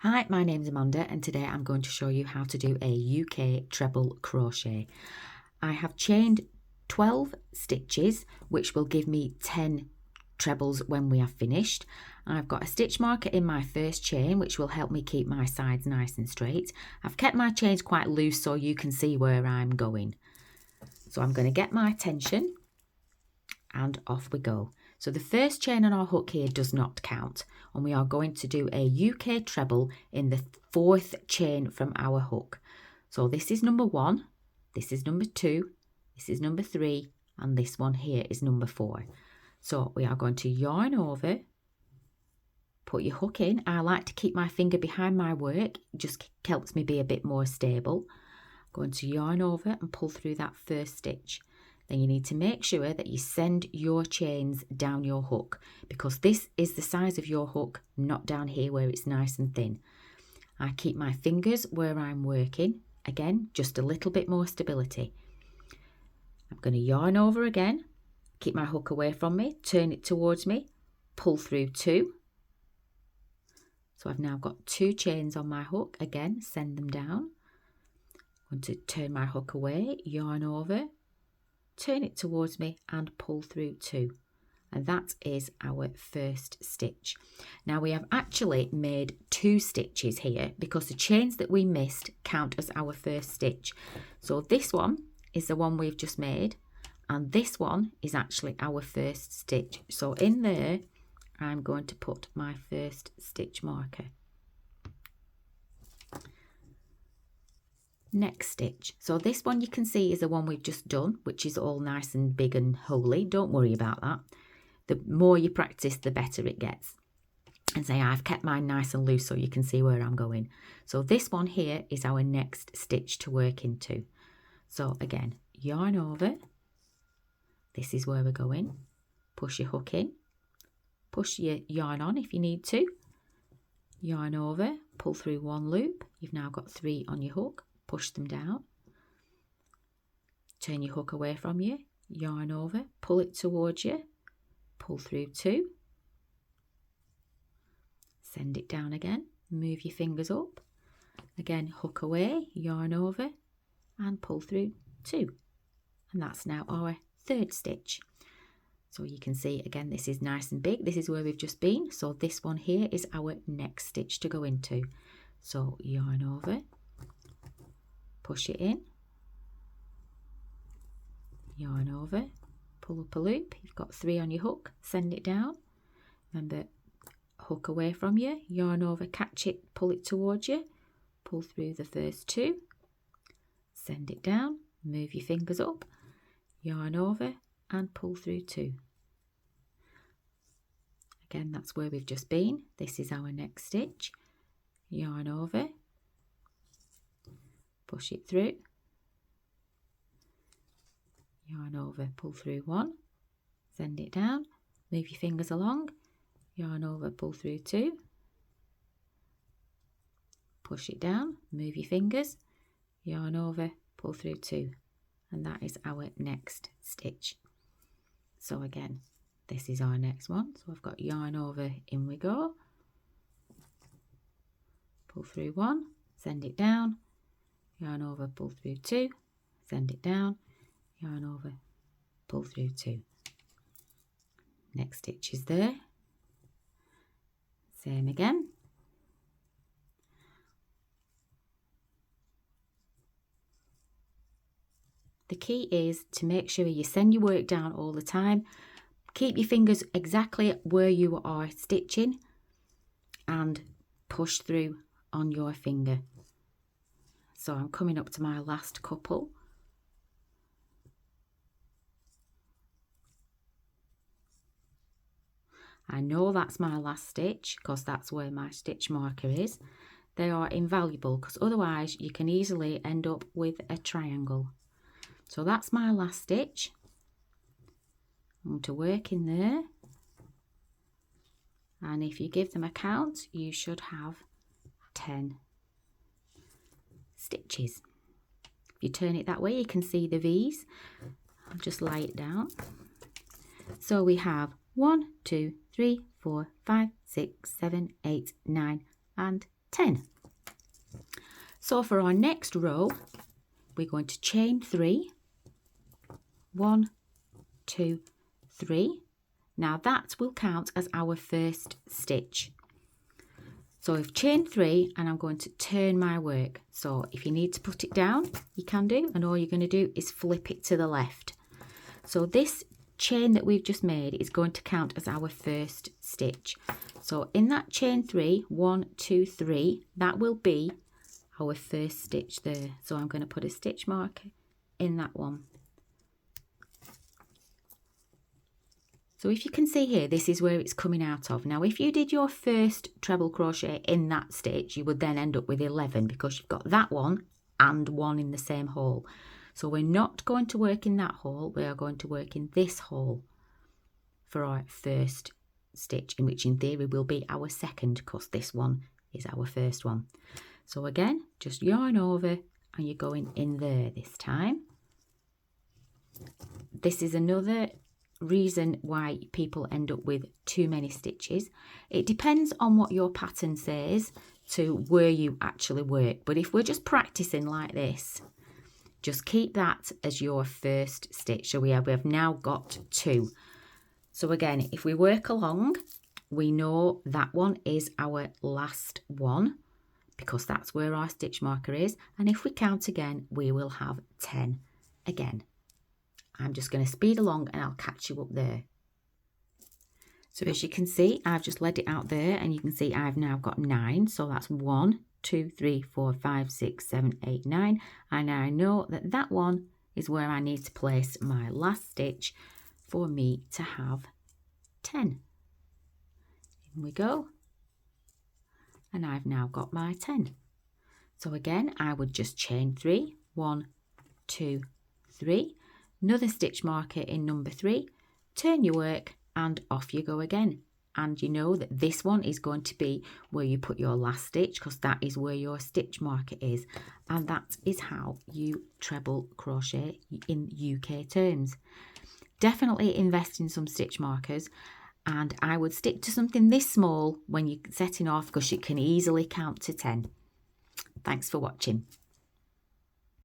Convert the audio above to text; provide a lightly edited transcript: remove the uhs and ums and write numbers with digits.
Hi, my name's Amanda and today I'm going to show you how to do a UK treble crochet. I have chained 12 stitches which will give me 10 trebles when we are finished. I've got a stitch marker in my first chain which will help me keep my sides nice and straight. I've kept my chains quite loose so you can see where I'm going. So I'm going to get my tension and off we go. So the first chain on our hook here does not count, and we are going to do a UK treble in the 4th chain from our hook. So this is number 1, this is number 2, this is number 3, and this one here is number 4. So we are going to yarn over, put your hook in. I like to keep my finger behind my work, it just helps me be a bit more stable. I'm going to yarn over and pull through that first stitch. Then you need to make sure that you send your chains down your hook, because this is the size of your hook, not down here where it's nice and thin. I keep my fingers where I'm working, again, just a little bit more stability. I'm going to yarn over again, keep my hook away from me, turn it towards me, pull through 2. So I've now got 2 chains on my hook, again, send them down. I'm going to turn my hook away, yarn over, turn it towards me and pull through 2, and that is our first stitch. Now we have actually made 2 stitches here because the chains that we missed count as our first stitch. So this one is the one we've just made, and this one is actually our first stitch. So in there I'm going to put my first stitch marker. Next stitch. So this one you can see is the one we've just done, which is all nice and big and holy. Don't worry about that. The more you practice, the better it gets. And say I've kept mine nice and loose so you can see where I'm going. So this one here is our next stitch to work into. So again, yarn over. This is where we're going. Push your hook in. Push your yarn on if you need to. Yarn over, pull through 1 loop. You've now got 3 on your hook. Push them down, turn your hook away from you, yarn over, pull it towards you, pull through 2, send it down again, move your fingers up, again hook away, yarn over and pull through 2, and that's now our 3rd stitch. So you can see again this is nice and big, this is where we've just been, so this one here is our next stitch to go into. So yarn over, push it in, yarn over, pull up a loop, you've got 3 on your hook, send it down, remember hook away from you, yarn over, catch it, pull it towards you, pull through the first 2, send it down, move your fingers up, yarn over and pull through 2. Again, that's where we've just been, this is our next stitch, yarn over, push it through, yarn over, pull through 1, send it down, move your fingers along, yarn over, pull through 2, push it down, move your fingers, yarn over, pull through 2, and that is our next stitch. So again, this is our next one. So I've got yarn over, in we go, pull through 1, send it down, yarn over, pull through 2, send it down, yarn over, pull through 2. Next stitch is there. Same again. The key is to make sure you send your work down all the time. Keep your fingers exactly where you are stitching and push through on your finger. So I'm coming up to my last couple. I know that's my last stitch because that's where my stitch marker is. They are invaluable because otherwise you can easily end up with a triangle. So that's my last stitch. I'm going to work in there. And if you give them a count, you should have 10 stitches. If you turn it that way, you can see the V's. I'll just lie it down. So we have 1, 2, 3, 4, 5, 6, 7, 8, 9 and 10. So for our next row, we're going to chain 3, 1, 2, 3. Now that will count as our first stitch. So I've chained 3 and I'm going to turn my work. So if you need to put it down, you can do, and all you're going to do is flip it to the left. So this chain that we've just made is going to count as our first stitch. So in that chain 3, 1, 2, 3, that will be our first stitch there. So I'm going to put a stitch marker in that one. So if you can see here, this is where it's coming out of. Now, if you did your first treble crochet in that stitch, you would then end up with 11 because you've got that one and one in the same hole. So we're not going to work in that hole. We are going to work in this hole for our first stitch, in which in theory will be our second, because this one is our first one. So again, just yarn over and you're going in there this time. This is another reason why people end up with too many stitches. It depends on what your pattern says to where you actually work, but if we're just practicing like this, just keep that as your first stitch. So we have now got 2. So again, if we work along, we know that one is our last one because that's where our stitch marker is, and if we count again, we will have 10 again. I'm just going to speed along and I'll catch you up there. So as you can see, I've just led it out there and you can see I've now got 9. So that's 1, 2, 3, 4, 5, 6, 7, 8, 9. And I know that that one is where I need to place my last stitch for me to have 10. In we go. And I've now got my 10. So again, I would just chain 3, 1, 2, 3. Another stitch marker in number 3, turn your work and off you go again. And you know that this one is going to be where you put your last stitch because that is where your stitch marker is. And that is how you treble crochet in UK terms. Definitely invest in some stitch markers, and I would stick to something this small when you're setting off because you can easily count to 10. Thanks for watching.